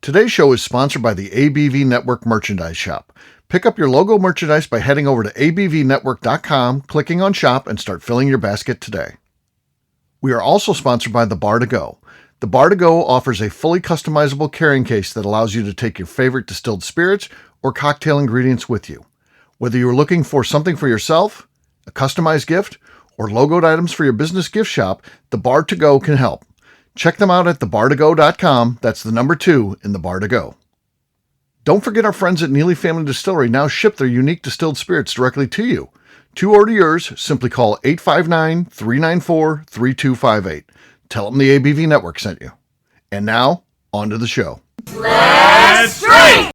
Today's show is sponsored by the ABV Network Merchandise Shop. Pick up your logo merchandise by heading over to abvnetwork.com, clicking on Shop, and start filling your basket today. We are also sponsored by the Bar to Go. The Bar to Go offers a fully customizable carrying case that allows you to take your favorite distilled spirits or cocktail ingredients with you. Whether you're looking for something for yourself, a customized gift, or logoed items for your business gift shop, the Bar to Go can help. Check them out at thebar2go.com. That's the number 2 in the Bar to Go. Don't forget our friends at Neely Family Distillery now ship their unique distilled spirits directly to you. To order yours, simply call 859-394-3258. Tell them the ABV Network sent you. And now, on to the show. Let's drink!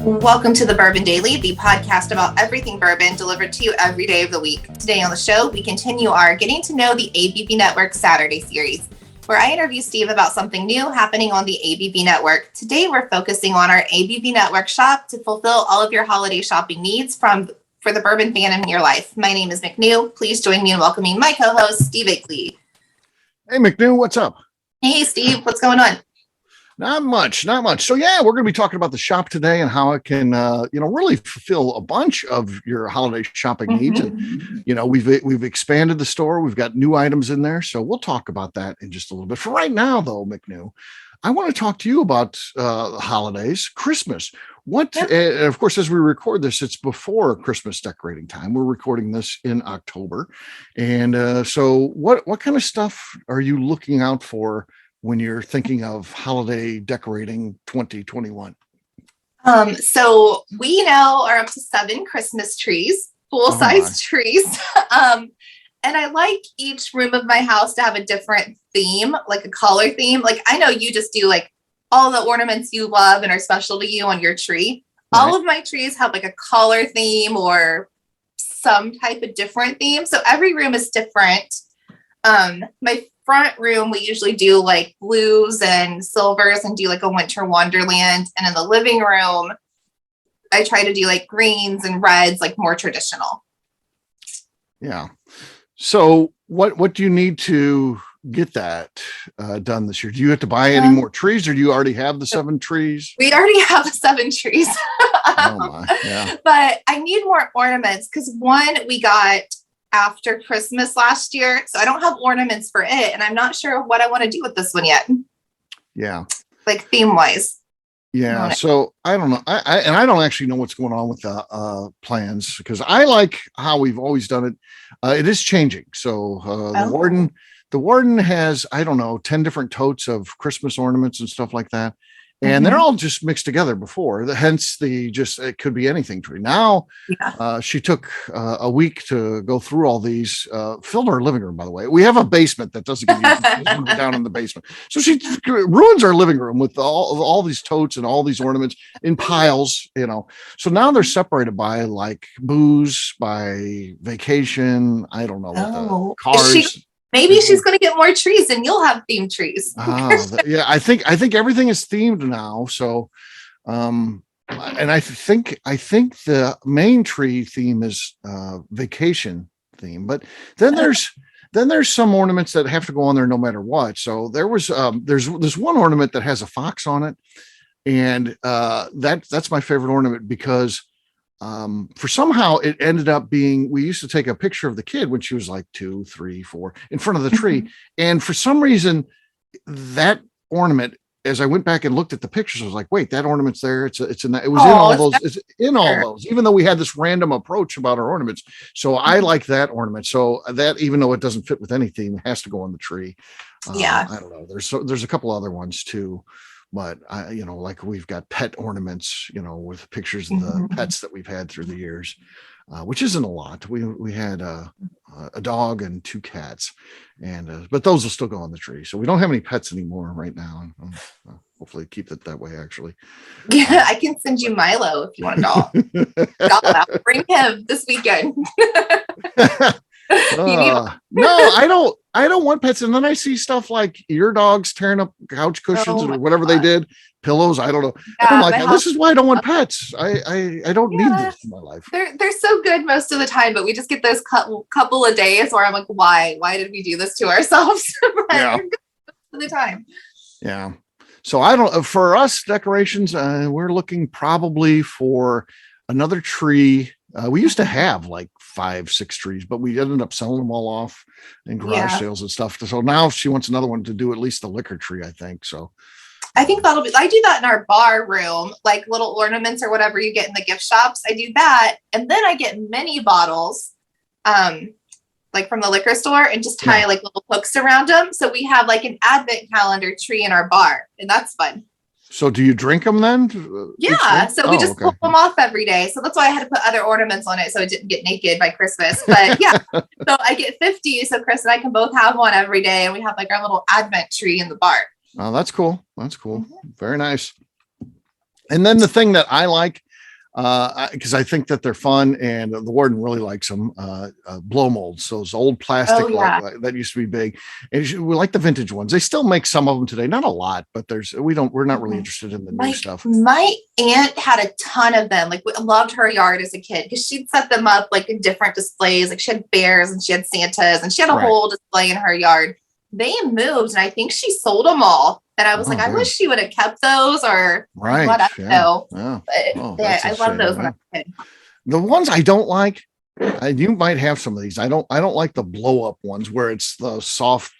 Welcome to the Bourbon Daily, the podcast about everything bourbon delivered to you every day of the week. Today on the show, we continue our Getting to Know the ABV Network Saturday series, where I interview Steve about something new happening on the ABV Network. Today, we're focusing on our ABV Network shop to fulfill all of your holiday shopping needs for the bourbon fan in your life. My name is McNew. Please join me in welcoming my co-host, Steve MacLeod. Hey, McNew, what's up? Hey, Steve, what's going on? Not much. So yeah, we're going to be talking about the shop today and how it can, really fulfill a bunch of your holiday shopping needs. And, we've expanded the store. We've got new items in there. So we'll talk about that in just a little bit. For right now, though, McNew, I want to talk to you about the holidays, Christmas. Of course, as we record this, it's before Christmas decorating time. We're recording this in October. And so what kind of stuff are you looking out for when you're thinking of holiday decorating 2021? So we now are up to 7 Christmas trees, full-size trees. And I like each room of my house to have a different theme, like a color theme. Like I know you just do like all the ornaments you love and are special to you on your tree. Right. All of my trees have like a color theme or some type of different theme. So every room is different. My front room, we usually do like blues and silvers and do like a winter wonderland. And in the living room, I try to do like greens and reds, like more traditional. Yeah. So what do you need to get that done this year? Do you have to buy any more trees, or do you already have the 7 trees? We already have the 7 trees. Oh my, yeah. But I need more ornaments because one we got after Christmas last year. So I don't have ornaments for it. And I'm not sure what I want to do with this one yet. Yeah. Like theme wise. Yeah. So I don't know. I don't actually know what's going on with the plans, because I like how we've always done it. It is changing. So the warden has, 10 different totes of Christmas ornaments and stuff like that. And they're all just mixed together before. Hence it could be anything tree. Now, she took a week to go through all these, filled our living room, by the way. We have a basement that doesn't get used down in the basement. So she ruins our living room with all these totes and all these ornaments in piles, So now they're separated by like booze, by vacation. I don't know what the cars. Maybe she's going to get more trees and you'll have themed trees. Yeah, I think everything is themed now. So, and I think the main tree theme is vacation theme, but then there's some ornaments that have to go on there no matter what. So there's one ornament that has a fox on it, and that's my favorite ornament because for somehow it ended up being, we used to take a picture of the kid when she was like 2, 3, 4 in front of the tree. And for some reason that ornament, as I went back and looked at the pictures, I was like, wait, that ornament's there. It's in all those, even though we had this random approach about our ornaments. So I like that ornament. So that, even though it doesn't fit with any theme, it has to go on the tree. I don't know. There's a couple other ones too. But like we've got pet ornaments, with pictures of the pets that we've had through the years, which isn't a lot. We had a dog and 2 cats, but those will still go on the tree. So we don't have any pets anymore right now. hopefully keep it that way, actually. Yeah, I can send you Milo if you want a dog. I'll bring him this weekend. No, I don't want pets. And then I see stuff like your dogs tearing up couch cushions or whatever they did, pillows. I don't know. Yeah, I'm like, this is why I don't want pets. I don't need this in my life. They're so good most of the time, but we just get those couple of days where I'm like, why did we do this to ourselves? Yeah. Most of the time. Yeah. So I don't, for us decorations, we're looking probably for another tree. We used to have like 5-6 trees, but we ended up selling them all off in garage sales and stuff. So now she wants another one to do at least the liquor tree, I think. So I think I do that in our bar room, like little ornaments or whatever you get in the gift shops. I do that. And then I get mini bottles, like from the liquor store, and just tie like little hooks around them. So we have like an advent calendar tree in our bar, and that's fun. So do you drink them then? Yeah. So we just pull them off every day. So that's why I had to put other ornaments on it so it didn't get naked by Christmas. But yeah, so I get 50. So Chris and I can both have one every day. And we have like our little advent tree in the bar. Oh, that's cool. That's cool. Mm-hmm. Very nice. And then the thing that I like, because I think that they're fun, and the warden really likes them. Blow molds, those old plastic that used to be big. And we like the vintage ones. They still make some of them today, not a lot, but we're not really interested in the new stuff. My aunt had a ton of them. Like, we loved her yard as a kid because she'd set them up like in different displays. Like she had bears and she had Santas and she had a whole display in her yard. They moved, and I think she sold them all. And I was like, I wish she would have kept those or whatever. Yeah. I love those when I was a kid. The ones I don't like, you might have some of these. I don't like the blow up ones where it's the soft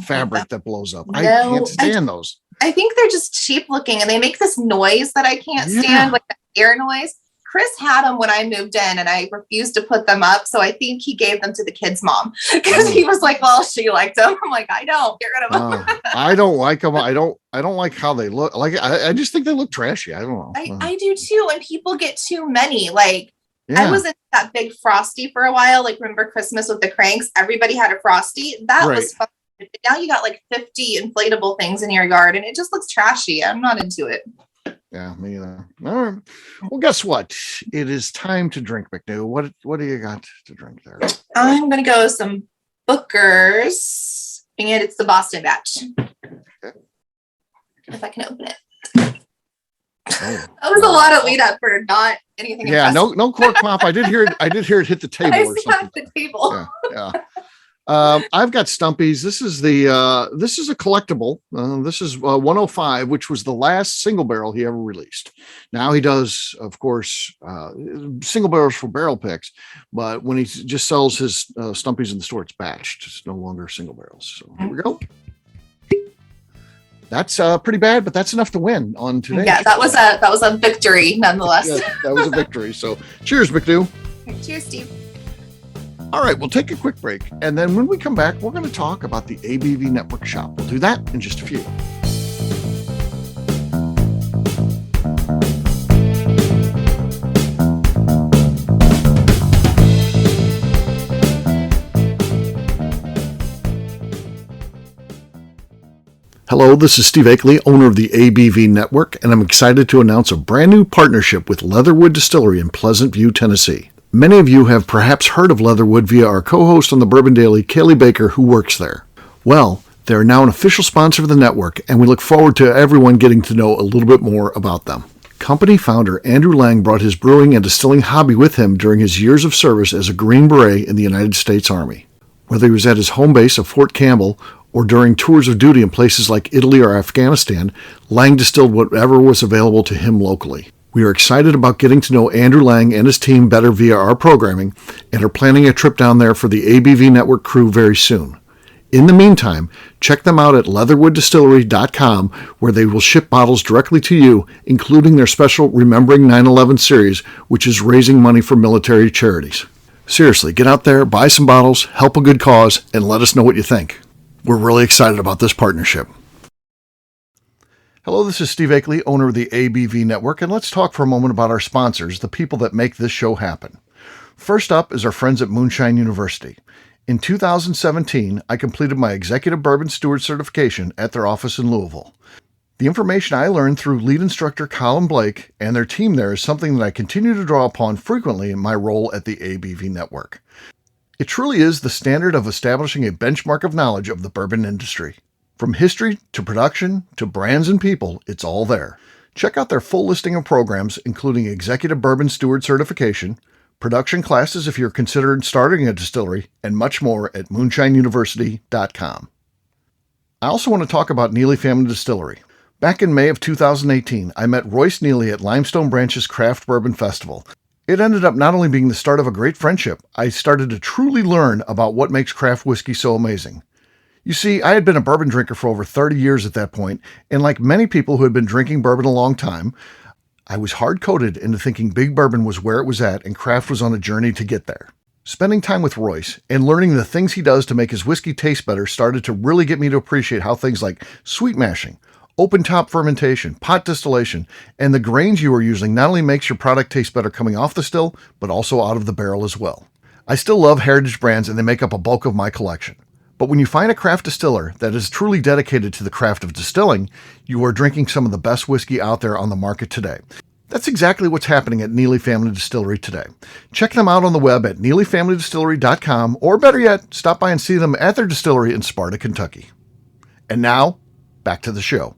fabric that blows up. I can't stand those. I think they're just cheap looking, and they make this noise that I can't stand, like the air noise. Chris had them when I moved in, and I refused to put them up. So I think he gave them to the kid's mom because he was like, well, she liked them. I'm like, I don't get rid of them. I don't like them. I don't like how they look. Like, I just think they look trashy. I don't know. I do too. And people get too many. Like, I was in that big Frosty for a while. Like, remember Christmas with the cranks? Everybody had a Frosty. That was fun. Now you got like 50 inflatable things in your yard, and it just looks trashy. I'm not into it. Yeah, me either. All right. Well, guess what? It is time to drink, McNew. What do you got to drink there? I'm going to go with some Booker's, and it's the Boston batch. Okay. If I can open it. That was a lot of lead up for not anything. Yeah, no cork pop. I did hear it hit the table or something. The table. Yeah. I've got Stumpy's. This is a collectible. This is 105, which was the last single barrel he ever released. Now he does, of course, single barrels for barrel picks, but when he just sells his Stumpy's in the store, it's batched. It's no longer single barrels. So here we go. That's pretty bad, but that's enough to win on today. Yeah, that was a victory nonetheless. Yeah, that was a victory. So cheers, McNew. Cheers, Steve. All right, we'll take a quick break. And then when we come back, we're going to talk about the ABV Network Shop. We'll do that in just a few. Hello, this is Steve Akeley, owner of the ABV Network, and I'm excited to announce a brand new partnership with Leatherwood Distillery in Pleasant View, Tennessee. Many of you have perhaps heard of Leatherwood via our co-host on the Bourbon Daily, Kaylee Baker, who works there. Well, they're now an official sponsor of the network, and we look forward to everyone getting to know a little bit more about them. Company founder Andrew Lang brought his brewing and distilling hobby with him during his years of service as a Green Beret in the United States Army. Whether he was at his home base of Fort Campbell or during tours of duty in places like Italy or Afghanistan, Lang distilled whatever was available to him locally. We are excited about getting to know Andrew Lang and his team better via our programming and are planning a trip down there for the ABV Network crew very soon. In the meantime, check them out at leatherwooddistillery.com, where they will ship bottles directly to you, including their special Remembering 9/11 series, which is raising money for military charities. Seriously, get out there, buy some bottles, help a good cause, and let us know what you think. We're really excited about this partnership. Hello, this is Steve Akeley, owner of the ABV Network, and let's talk for a moment about our sponsors, the people that make this show happen. First up is our friends at Moonshine University. In 2017, I completed my Executive Bourbon Steward certification at their office in Louisville. The information I learned through lead instructor Colin Blake and their team there is something that I continue to draw upon frequently in my role at the ABV Network. It truly is the standard of establishing a benchmark of knowledge of the bourbon industry. From history to production to brands and people, it's all there. Check out their full listing of programs, including Executive Bourbon Steward Certification, production classes if you're considering starting a distillery, and much more at moonshineuniversity.com. I also want to talk about Neely Family Distillery. Back in May of 2018, I met Royce Neely at Limestone Branch's Craft Bourbon Festival. It ended up not only being the start of a great friendship, I started to truly learn about what makes craft whiskey so amazing. You see, I had been a bourbon drinker for over 30 years at that point, and like many people who had been drinking bourbon a long time, I was hard-coded into thinking big bourbon was where it was at and craft was on a journey to get there. Spending time with Royce and learning the things he does to make his whiskey taste better started to really get me to appreciate how things like sweet mashing, open top fermentation, pot distillation, and the grains you are using not only makes your product taste better coming off the still, but also out of the barrel as well. I still love heritage brands and they make up a bulk of my collection. But when you find a craft distiller that is truly dedicated to the craft of distilling, you are drinking some of the best whiskey out there on the market today. That's exactly what's happening at Neely Family Distillery today. Check them out on the web at neelyfamilydistillery.com, or better yet, stop by and see them at their distillery in Sparta, Kentucky. And now, back to the show.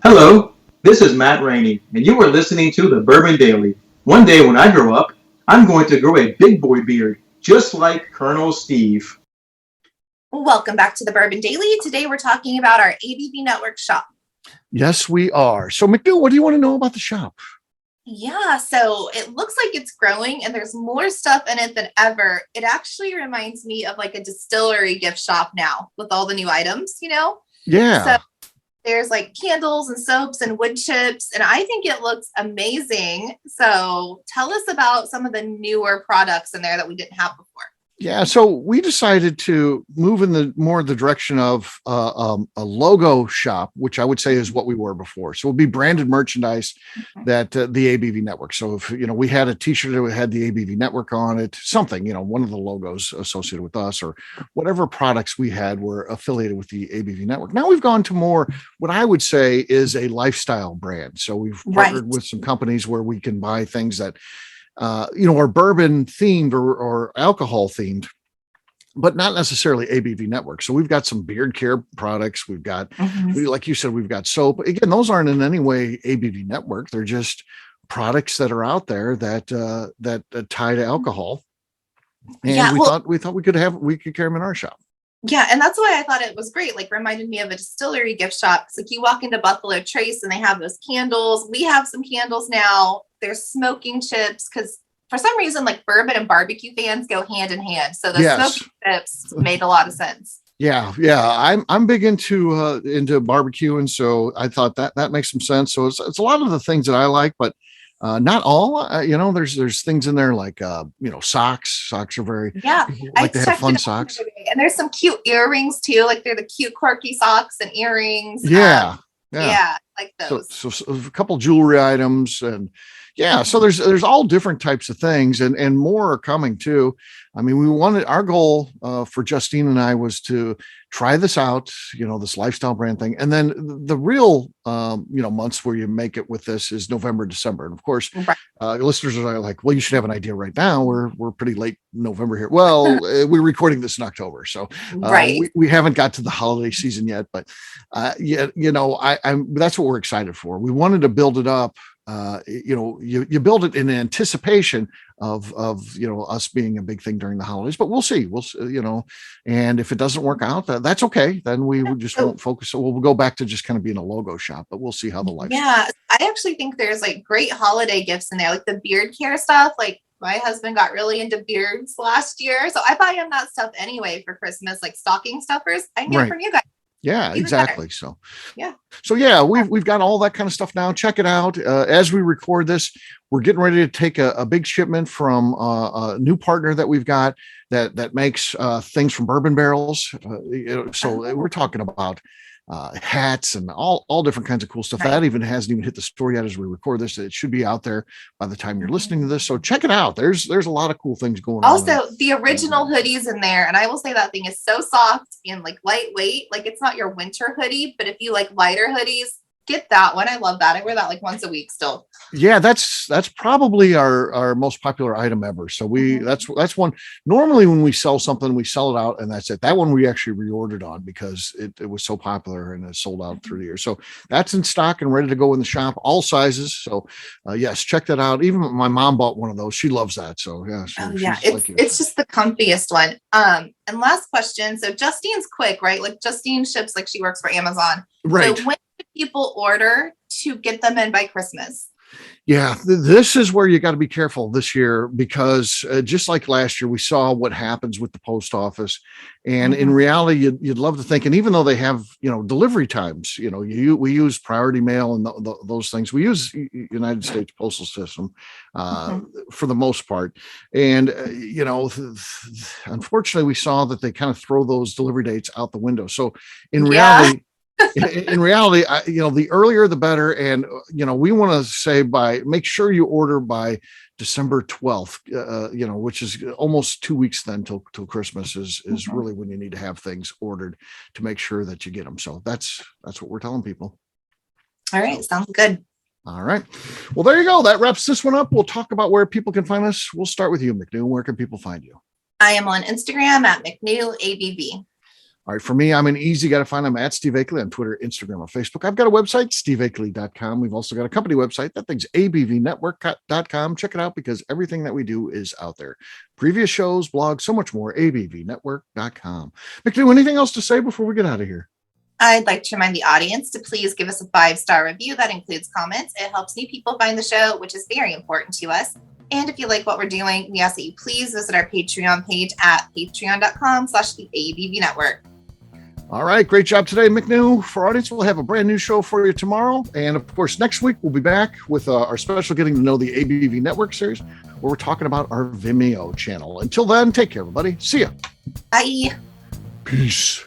Hello, this is Matt Rainey, and you are listening to the Bourbon Daily. One day when I grow up, I'm going to grow a big boy beard, just like Colonel Steve. Welcome back to the Bourbon Daily. Today we're talking about our ABV Network Shop. Yes, we are. So, McNew, what do you want to know about the shop? Yeah, so it looks like it's growing and there's more stuff in it than ever. It actually reminds me of like a distillery gift shop now with all the new items, you know? Yeah. So there's like candles and soaps and wood chips, and I think it looks amazing. So tell us about some of the newer products in there that we didn't have before. Yeah, so we decided to move in the direction of a logo shop, which I would say is what we were before. So it'll be branded merchandise that the ABV Network. So if we had a T-shirt that had the ABV Network on it, something one of the logos associated with us or whatever products we had were affiliated with the ABV Network. Now we've gone to more what I would say is a lifestyle brand. So we've partnered with some companies where we can buy things that are bourbon themed or alcohol themed, but not necessarily ABV Network. So we've got some beard care products. We've got, like you said, we've got soap. Again, those aren't in any way ABV Network. They're just products that are out there that tie to alcohol. And we thought we could carry them in our shop. Yeah, and that's why I thought it was great. Like, reminded me of a distillery gift shop. It's like you walk into Buffalo Trace and they have those candles. We have some candles now. There's smoking chips because for some reason, like bourbon and barbecue fans go hand in hand. So the smoking chips made a lot of sense. Yeah. I'm big into barbecue, and so I thought that makes some sense. So it's a lot of the things that I like, but not all. There's things in there like socks. Socks are very like they have fun socks. And there's some cute earrings too. Like they're the cute quirky socks and earrings. Yeah, like those. So a couple jewelry items and. Yeah, so there's all different types of things, and more are coming too. I mean, our goal for Justine and I was to try this out, this lifestyle brand thing, and then the real months where you make it with this is November, December, and of course, listeners are like, well, you should have an idea right now. We're pretty late November here. Well, we're recording this in October, so we haven't got to the holiday season yet, but that's what we're excited for. We wanted to build it up. You build it in anticipation of us being a big thing during the holidays, but we'll see, and if it doesn't work out, that's okay. Then we just won't focus. We'll go back to just kind of being a logo shop, but we'll see how the life. Yeah. I actually think there's like great holiday gifts in there, like the beard care stuff. Like my husband got really into beards last year. So I buy him that stuff anyway for Christmas, like stocking stuffers. I can get it from you guys. Yeah, Even exactly. better. So, Yeah. so yeah, we've got all that kind of stuff now. Check it out. As we record this, we're getting ready to take a big shipment from a new partner that we've got that makes things from bourbon barrels. So we're talking about hats and all different kinds of cool stuff. Right. That even hasn't even hit the store yet as we record this. It should be out there by the time you're Mhm. listening to this. So check it out. There's a lot of cool things going on. Also, the original hoodies in there, and I will say that thing is so soft and like lightweight. Like it's not your winter hoodie, but if you like lighter hoodies, get that one. I love that. I wear that like once a week still. Yeah, that's probably our most popular item ever. So Mhm. that's one. Normally when we sell something, we sell it out and that's it. That one we actually reordered on because it was so popular and it sold out through the year. So that's in stock and ready to go in the shop, all sizes. So yes, check that out. Even my mom bought one of those. She loves that. So yeah, Yeah, she's like you. it's just the comfiest one. And last question. So Justine's quick, right? Like Justine ships like she works for Amazon. Right. So when do people order to get them in by Christmas? Yeah, this is where you got to be careful this year because just like last year, we saw what happens with the post office. And in reality, you'd love to think, and even though they have, delivery times, we use priority mail and those things. We use United States Postal System for the most part. And, unfortunately, we saw that they kind of throw those delivery dates out the window. So in reality, in reality, the earlier the better. And, we want to say make sure you order by December 12th, which is almost 2 weeks then till Christmas is really when you need to have things ordered to make sure that you get them. So that's what we're telling people. All right. Sounds good. All right. Well, there you go. That wraps this one up. We'll talk about where people can find us. We'll start with you, McNew. Where can people find you? I am on Instagram at McNew ABV. All right. For me, I'm an easy guy to find. I'm at Steve Akeley on Twitter, Instagram, or Facebook. I've got a website, steveakeley.com. We've also got a company website. That thing's abvnetwork.com. Check it out because everything that we do is out there. Previous shows, blogs, so much more, abvnetwork.com. McNew, anything else to say before we get out of here? I'd like to remind the audience to please give us a 5-star review. That includes comments. It helps new people find the show, which is very important to us. And if you like what we're doing, we ask that you please visit our Patreon page at patreon.com/the ABV Network. All right. Great job today, McNew. For our audience, we'll have a brand new show for you tomorrow. And of course, next week, we'll be back with our special Getting to Know the ABV Network series, where we're talking about our Vimeo channel. Until then, take care, everybody. See ya. Bye. Peace.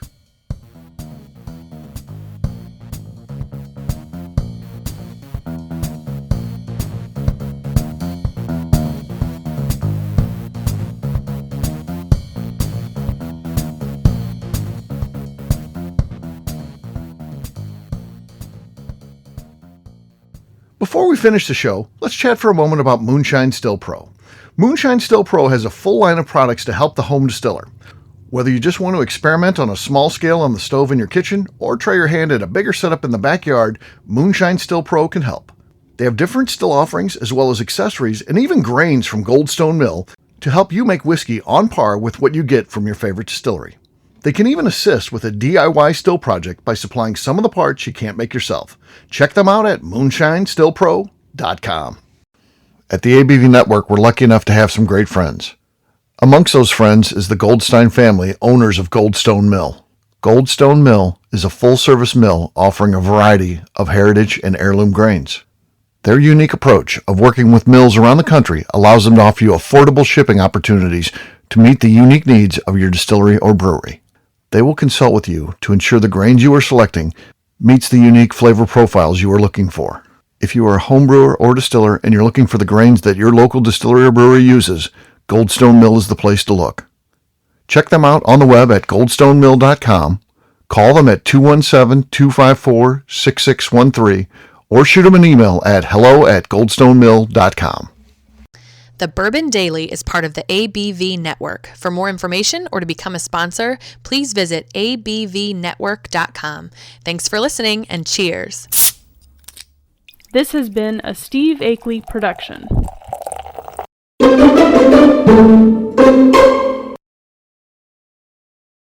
Before we finish the show, let's chat for a moment about Moonshine Still Pro. Moonshine Still Pro has a full line of products to help the home distiller. Whether you just want to experiment on a small scale on the stove in your kitchen or try your hand at a bigger setup in the backyard, Moonshine Still Pro can help. They have different still offerings as well as accessories and even grains from Goldstone Mill to help you make whiskey on par with what you get from your favorite distillery. They can even assist with a DIY still project by supplying some of the parts you can't make yourself. Check them out at moonshinestillpro.com. At the ABV Network, we're lucky enough to have some great friends. Amongst those friends is the Goldstein family, owners of Goldstone Mill. Goldstone Mill is a full-service mill offering a variety of heritage and heirloom grains. Their unique approach of working with mills around the country allows them to offer you affordable shipping opportunities to meet the unique needs of your distillery or brewery. They will consult with you to ensure the grains you are selecting meets the unique flavor profiles you are looking for. If you are a home brewer or distiller and you're looking for the grains that your local distillery or brewery uses, Goldstone Mill is the place to look. Check them out on the web at goldstonemill.com, call them at 217-254-6613, or shoot them an email at hello@goldstonemill.com. The Bourbon Daily is part of the ABV Network. For more information or to become a sponsor, please visit abvnetwork.com. Thanks for listening and cheers. This has been a Steve Akeley production.